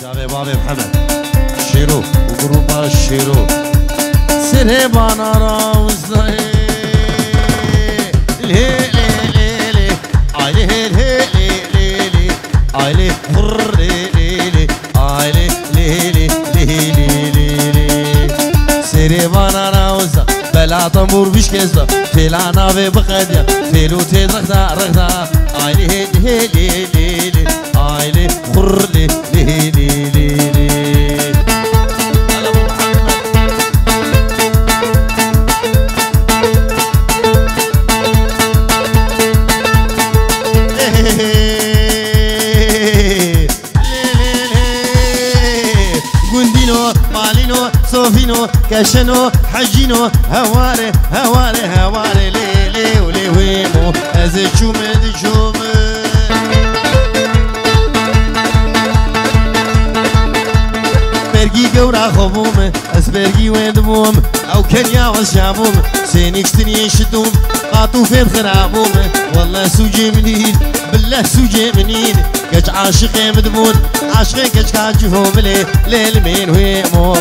جاوي بابي محمد شيرو وجروبا شيرو سيري بانا راوزنا لي لي لي علي لي لي لي علي خر لي لي علي لي لي لي سيري بانا راوزنا بلا طنبور بيش كذا فيلا نافي بقديا فيلو تدرخدا رخدا علي لي لي لي علي خر لي لي لي صوفينو كاشنو حجينو هواري هواري هواري لي لي ولي ويمو ازي شوم ازي شوم برگی گورا خوبوم از برگی وندموم او کنیا وشاموم سينيكستني شدوم قاطو فين خرابوم والله سوجي منين بالله سوجي منين كج عاشقي مدمون عاشقي كج كاجهم لي ليل مين ويمو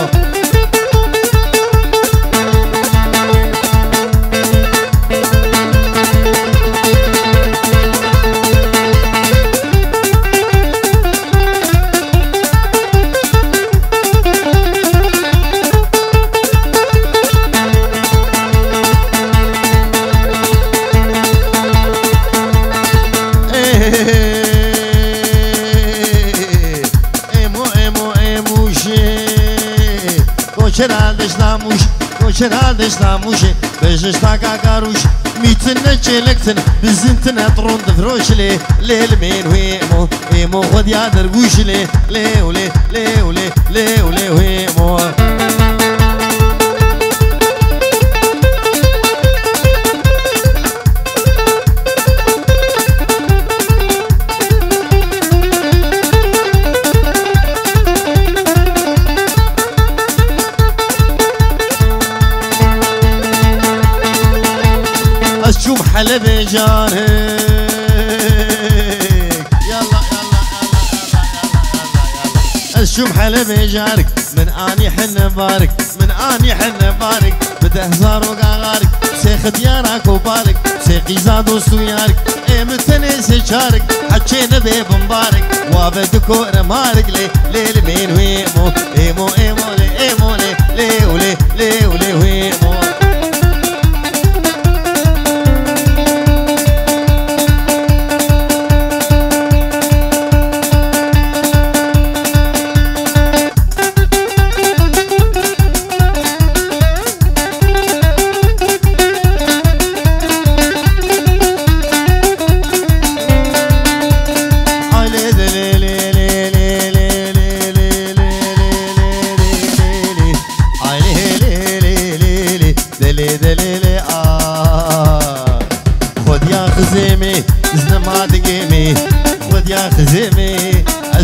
كوشرال دشناموشي بجش تاكا كاروش ميتنا تشيلكتن بزنتنا طرون دفروش لي ليل مين ويمو ايمو خد يا درقوش لي لي ولي لي ولي لي ولي ويمو شوف حلب جارك يلا شوف حلب جارك من اني حن بارك من اني حن بارك بده هزار وقارك سيخ ديارك وبارك سيقي زاد وسويارك امتني سيشارك حكينا بيب مبارك وابدكو رمارك لي ليل مين ويمو ايمو ايمو لي ايمو لي لي ولي لي ولي ويمو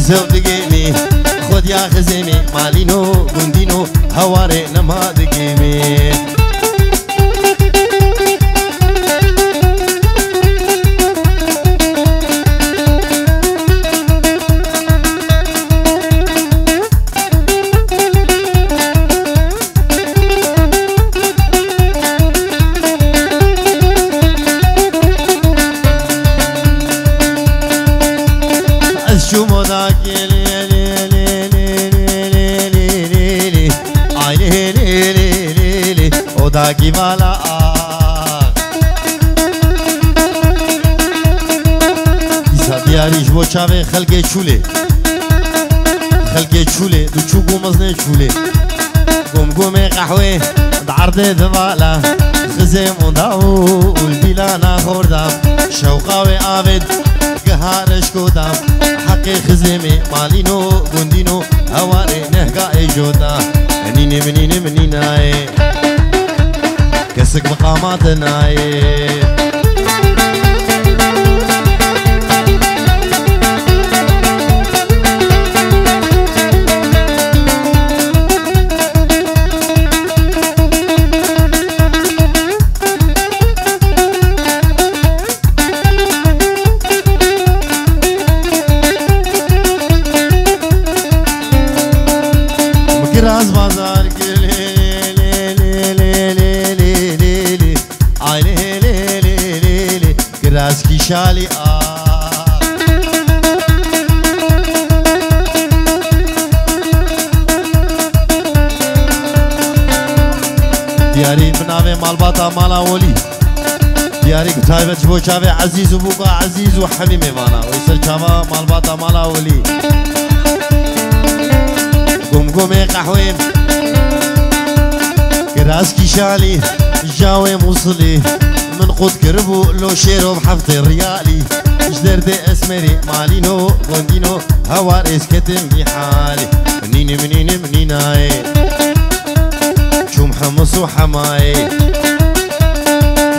زود دقيمي خد يا خزيمي مالينو قندينو هواري نما دقيمي داقي مالا يسا دياري جبو چاوه خلقه چوله خلقه چوله دو چوگو مزنه چوله قم قم قحوه دعرده دوالا خزم وداو والبيلانا خوردام شوقاوه آبد قهارش كودام حقي خزمي مالينو قندينو هواري نهقا ايجودا منيني منيني منيناي كسك مقاماتنا مالباتا مالا ولي ديارك تايبت بو شافي عزيز وبوبا عزيز وحبيبي مانا ويسر شافا مالباتا مالا ولي قمقمي قحويم كراسكي شالي جاوي موصلي من قد كربو لو شيرو بحفظ الريالي جدرد اسمري مالينو غندينو هوار اسكتم بحالي منين منيناي شوم حمص وحماي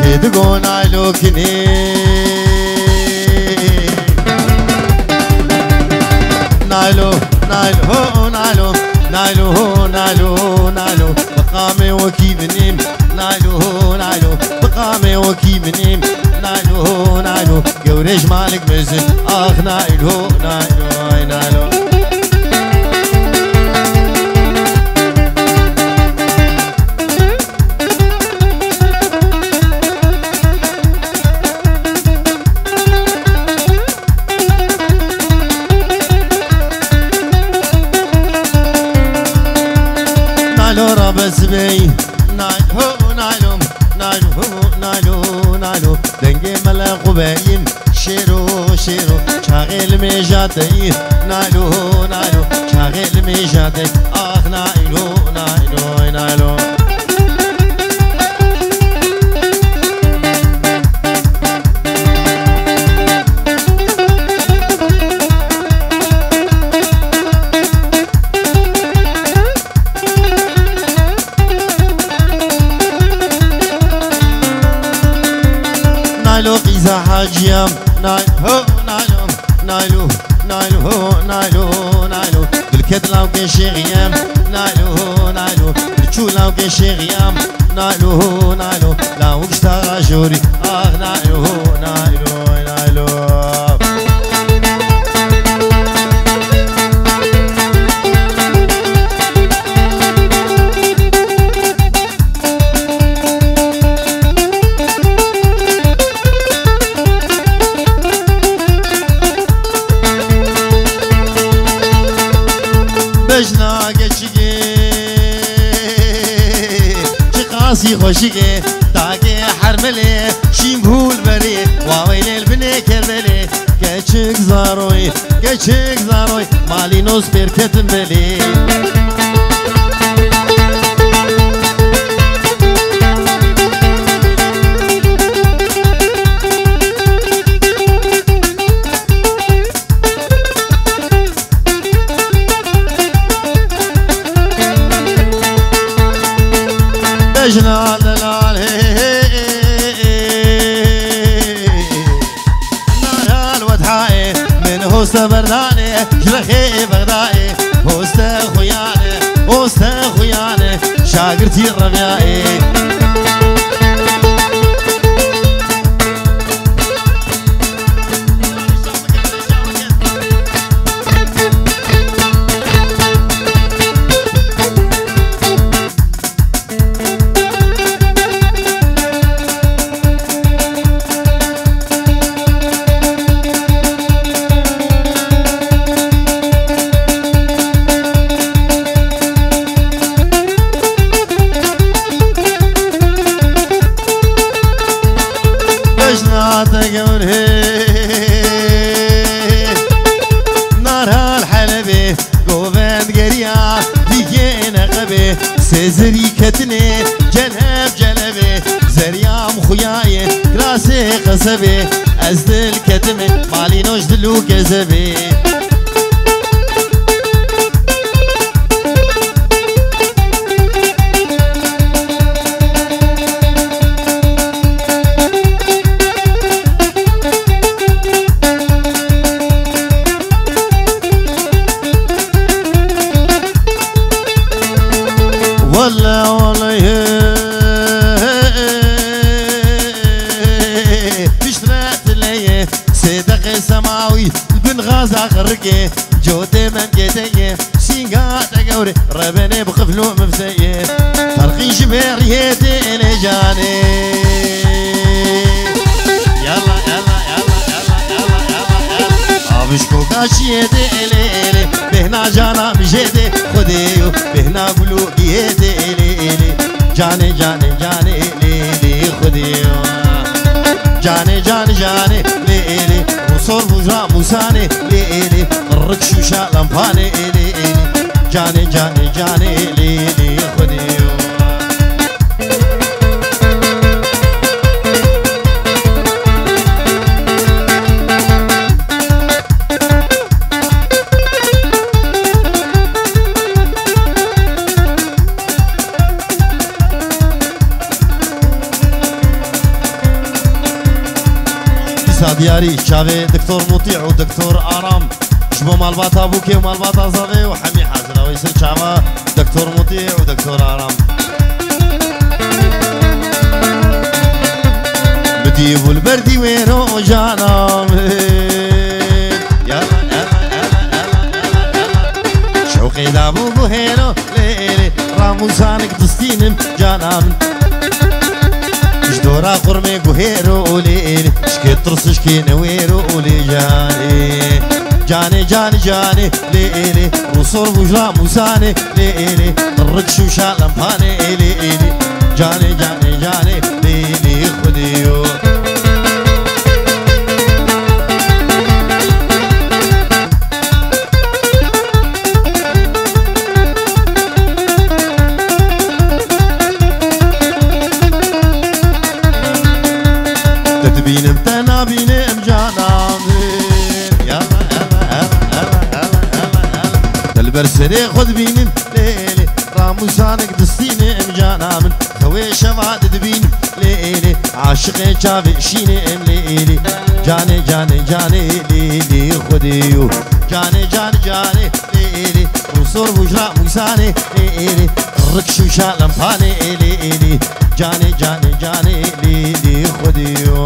كدقون عيلو كني نايلو نايلو نايلو نايلو نايلو نايلو بقامي وكي بنيم نايلو نايلو بقامي وكي بنيم نايلو نايلو قوريش مالك مزن اخ نايلو نايلو نايلو بس بي نايلو نايلو نايلو نايلو نايلو دنجي ملا قباين شيرو شيرو شاغل ميجاتي نايلو نايلو شاغل ميجاتي اخ نايلو نايلو نايلو نايلو قيزا حاجيام نايلو نايلو نايلو نايلو نايلو نايلو بالكد لاو كشي غيام نايلو نايلو بالشو لاو كشي غيام نايلو نايلو لاو كشتا جوري اخ نايلو نايلو نايلو بجنا گچگی چقاسی خوشگی تاگی حرملی شیم بول بری واویل البنی کربلی گچگ زاروی مالی نوز برکتم بلی جنال دلال نار الودحاء من هوست برداني جلخي بغدائي هوست خياني شاقرتي الربيائي نار الحلبي قوبان قريا ديجي نقبي سيزري كتني جلب جلبي زريام خياي كراسي قصبي ازدل كتمي مالي نوجدلو كزبي والله والله بشرات لي صدق سماوي بن غازة خرقي جودي من جدي سينقات قوري ربني بقفلو مفسي فرقي شبير يدي لجاني يلا يلا يلا يلا يلا يلا يلا ابشكو كاشيدي ليلي بهنا جانا مجيدي خديو بهنا قلو يدي ليلي جاني جاني جاني ليلي جاني جاني جاني ليلي وصور بجرا موساني ليلي الركش وشا لمباني ليلي جاني جاني جاني ليلي خديو دياري شافي دكتور مطيع ودكتور آرام شبو مالبات أبوكي ومالبات أصغي وحمي حازر ويسن شعبا دكتور مطيع ودكتور آرام بديبو البردي وينو جانا يلا يلا يلا يلا يلا شوقي دابو بوهينو ليلي راموسانك دستينم جانا دورا قرمي قهيرو ليلي شكي ترس شكي نويرو لي جاني جاني جاني جاني ليلي وصور بجرا موساني ليلي الركش وشا لمباني ليلي جاني جاني جاني ليلي خديو بينم تنا بينم جانا يلا يلا يلا يلا يلا البرسري خذ بينم ليلي راموسانك دستيني ام جانا من خوي شفاد دبينم ليلي عاشقي شافي شيني ام ليلي جاني جاني جاني ليلي خديو جاني جاني جاني ليلي وصور بجرا موساني ليلي الركش وشا لمباني ليلي جاني جاني جاني ليلي خديو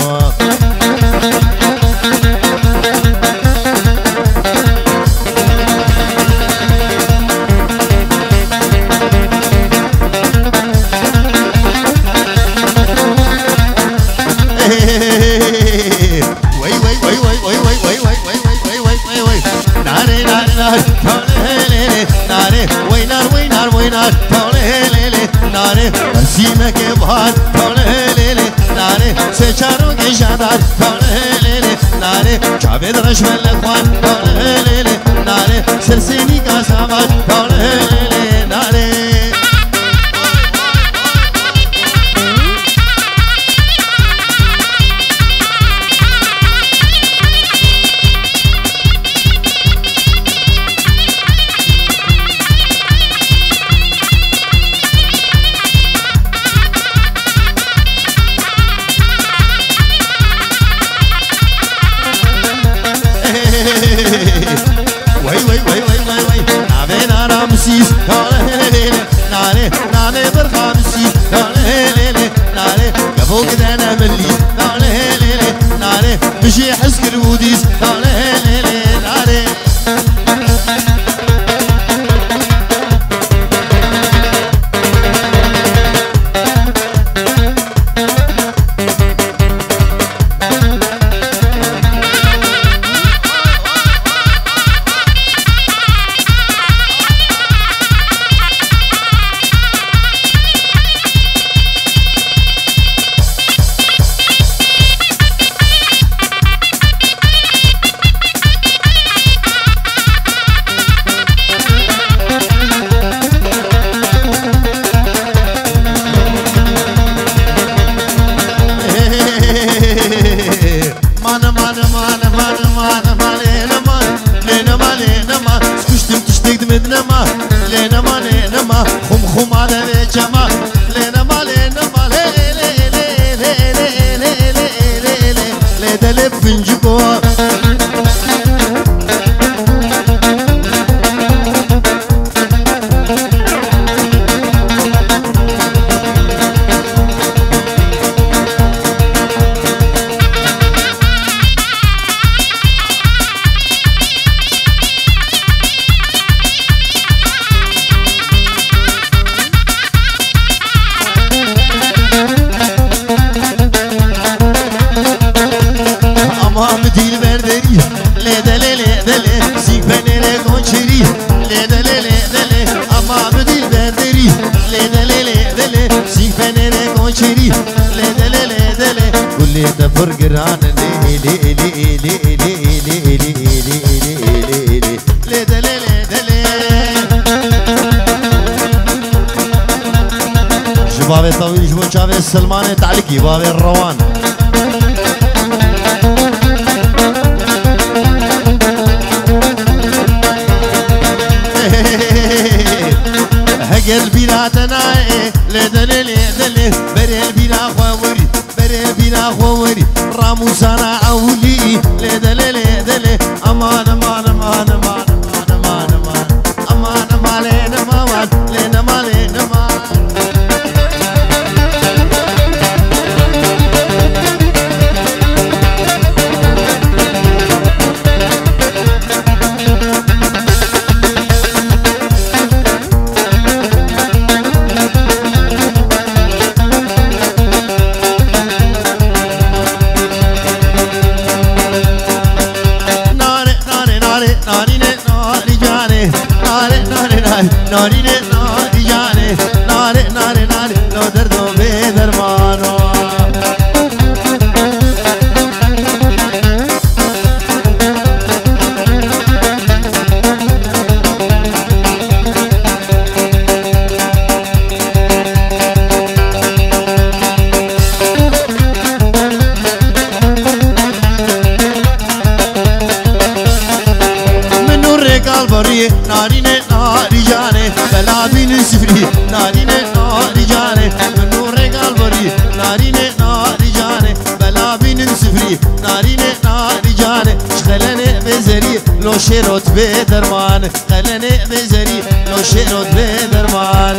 سیمک باد تاله لیلی ناره سه چارو گشادار تاله لیلی ناره جاوید رشمل خوان تاله لیلی ناره سرسینی کاساباد تاله لیلی ناره نانه برخامسي نانه نانه قبل كده انا ملي نانه نانه مشي حسك الوديس نانه نانه خم على الجمال لنا ما لي لي دلب نجبو برقران لي لي لي لي لي لي لي لي لي لي شباب طويل جبون شباب السلمان تعليقي باب الروان قلبي لا تناي لدلي لدلي بري بلا خووري بري بلا خووري راموسانا اولي لدلي لدلي امان امان امان امان امان امان امان امان امان لنا مالنا امان ناري ناري جاني ناري ناري ناري لو دردو بدرمانو من نور قلبي ناري ناري جاني بلا بين سفري ناري ناري جاني من نور قلبي ناري ناري جاني بلا بين سفري ناري ناري جاني خلاني بزري لو شيروت بدرمان خلاني بزري لو شيروت بدرمان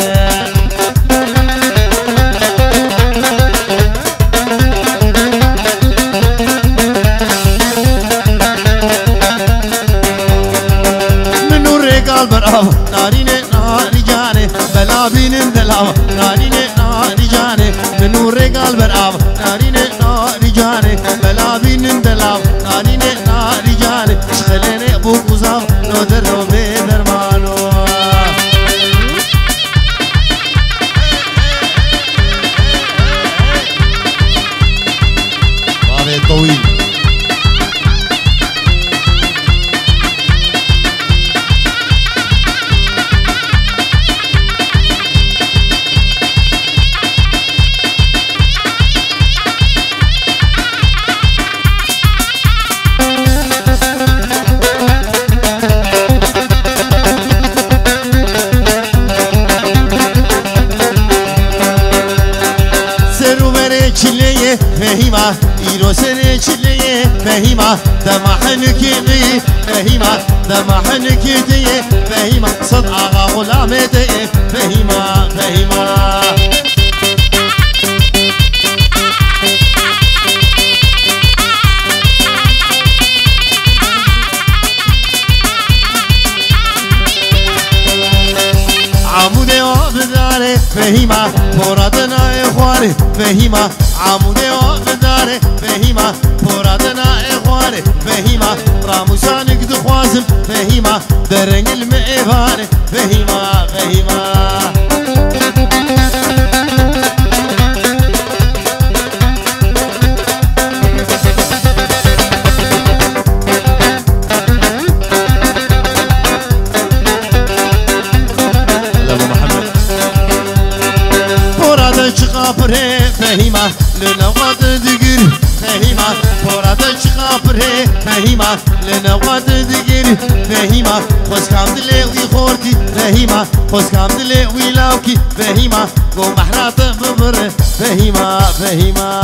برافو ناري ناري جاني بلا بين دلاو ناري ناري جاني من نور قلب برافو ناري ناري جاني بلا بين دلاو ناري ناري جاني خليني ابوك وزاو لو درو بدرمانو بابي طويل فهيمة إيروسني شلي فهيمة دمحنكي فهيمة دمحنكي فهيمة صدقة غلامتي فهيمة فهيمة عمودي وبداري فهيمة مرادنا إخواني فهيمة عمودي وبداري فهيمة مرادنا إخواني فهيمة راموسانك دخوازم فهيمة درنج المئفاني فهيمة فهيمة فهيمة لنوات دقير فهيمة فرادة شخابر فهيمة لنوات دقير فهيمة خوش كام دلي ويخورتي فهيمة خوش كام دلي ويلاوكي فهيمة قو محرات ببر فهيمة فهيمة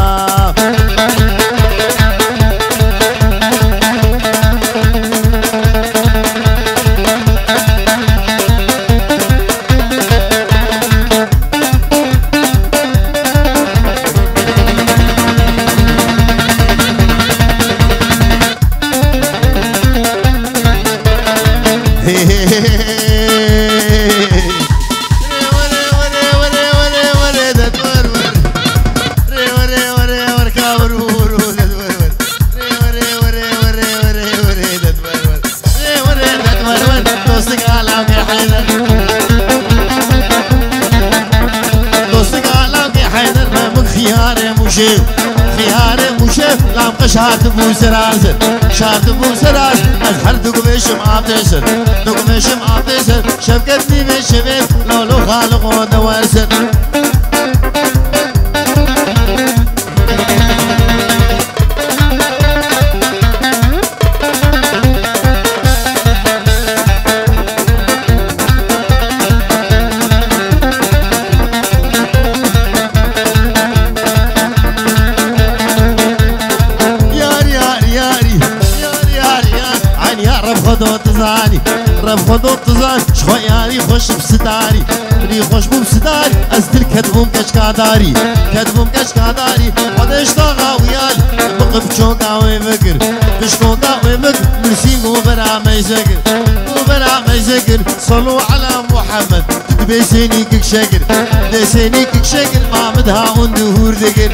خيار وشيف لام قشات بو سراسر شات بو سراسر أزحر دقمشم عبدسر دقمشم عبدسر شفقتني بالشبيب لولو خالق ودوارسر رب خدو تزان شخویاری خوش بستاری بری خوش بستاری از دل کدوم کشکاداری کدوم کشکاداری خودش داغاویال بقف چون داوی بکر بشکو داوی بکر مرسیمو برا میزگر برا میزگر صلو علی محمد دبسینی کک شکر دسینی کک شکر محمد هاون دهور دگر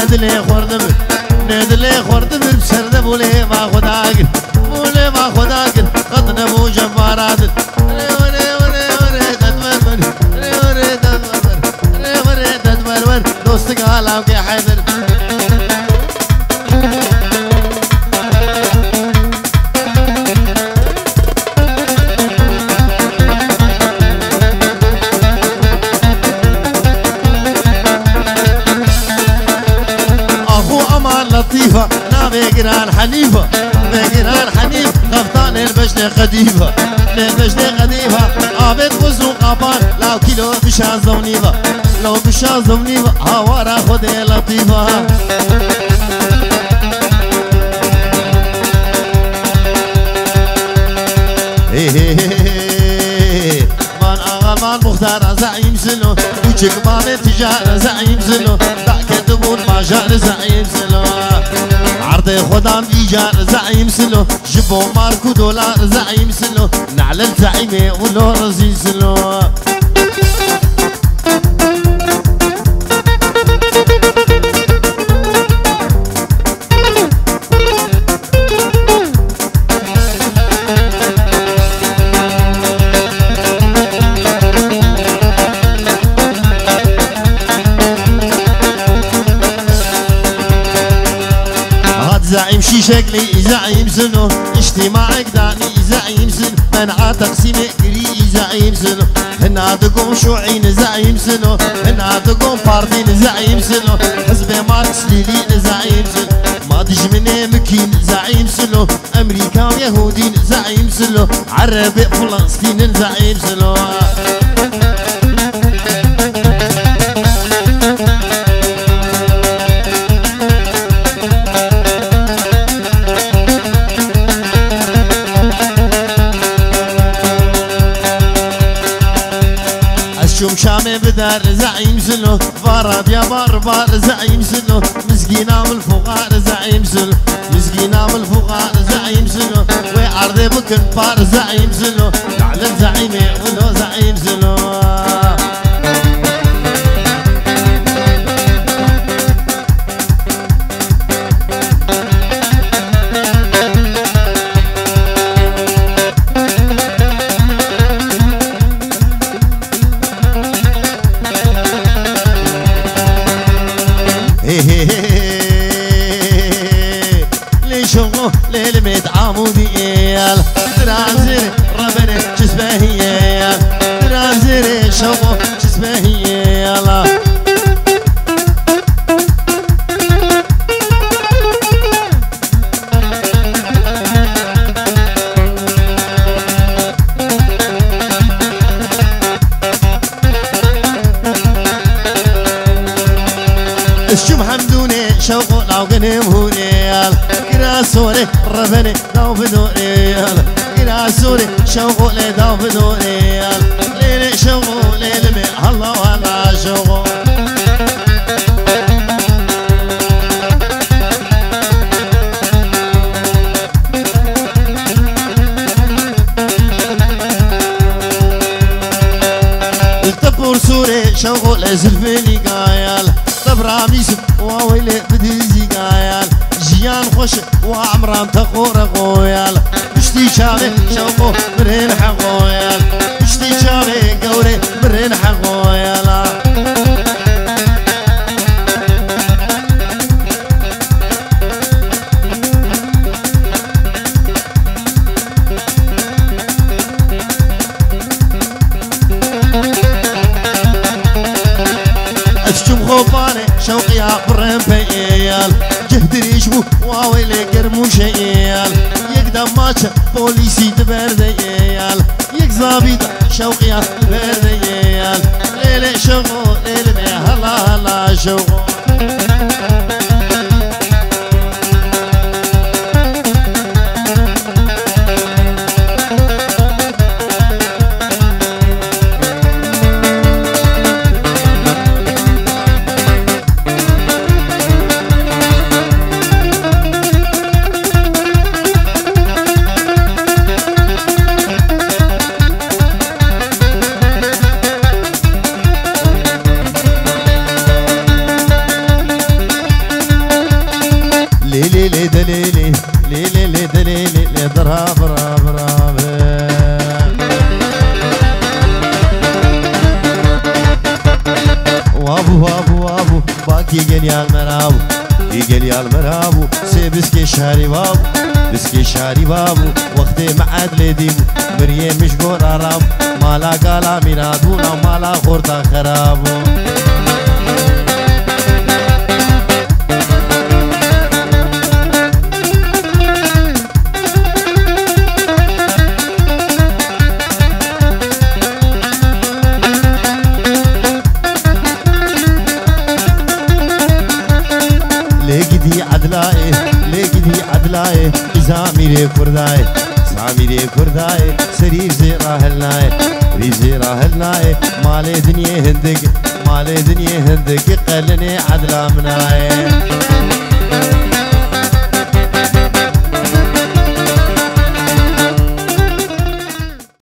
ندلي خوردمر ندلي خوردمر بسرد بولي ما خداقل بولي ما خداقل قد نبو جبارات دوستك هلا وكي حيدر لطيفة لا بيقران حنيفة بيقران حنيف غفطان البجنة قديفة البجنة قديفة عابد وزو قابان لو كيلو بشاز ضونيفة لو بشاز ضونيفة هوارا خدي لطيفة مان آغا مان مختار زعيم سنو وچك مان تجار زعيم سنو دبون ماجار زعيم سلو عرض خدام إيجار زعيم سلو جبو ماركو دولار زعيم سلو نعلن زعيمي ولو رزي سلو زعيم شي شكلي زعيم سنو اجتماعك داني زعيم سنو منع تقسيم قري زعيم سنو هنا تقوم شوعين زعيم سنو هنا تقوم باردين زعيم سنو حزب ماركس ليلين زعيم سنو ما تجمني مكين زعيم سنو امريكا ويهودين زعيم سنو عرب فلسطين زعيم سنو شوم شامي بدار زعيم سلو فارد يا باربار زعيم سلو مسكينة والفقار زعيم سلو مسكينة والفقار زعيم سلو وعرضي بكن بار زعيم سلو تعلن زعيمي ولو زعيم سلو ليشوفوا للميت عمودي درازير ربنا جسمه درازير شوفوا جسمه الشوم حمدوني شوقو لو قنم هونيال قرا سوري ربني داو بدونيال قرا سوري شوقو لي داو بدونيال ليلي شوقو ليلي مي الله والله شوقو التبور سوري شوقو لي زلفيني قايال راميس وويلي خوش وعمران تقور قويال بشتي شابي شوقو برين حقويال بشتي شابي قوري برين حقويال اشجم خوباني شوقي عبرن بيال جهدري يشبو واويلي قرموشيال يقدم ماتش بوليسي تبرديال يك زابيطة شوقي تبرديال ليلي شوقو ليلي هلا هلا شوقو ليلي دليلي ليلي دليلي ضرب راب راب وابو وابو وابو باكي قال يا المرابو يقال يا المرابو سيبسكي شاري بابو بسكي شاري بابو وقتي معاد لديمو مريم مش قول عرب مالا قالا مينادونا مالا خورتا خرابو لقدي عدلاي لقدي عدلاي زاميري كرداي زاميري كرداي سرير زيرا هلناي ريزيرا هلناي مالي دنيا هندق مالي دنيا هندق قلني عدلا مناي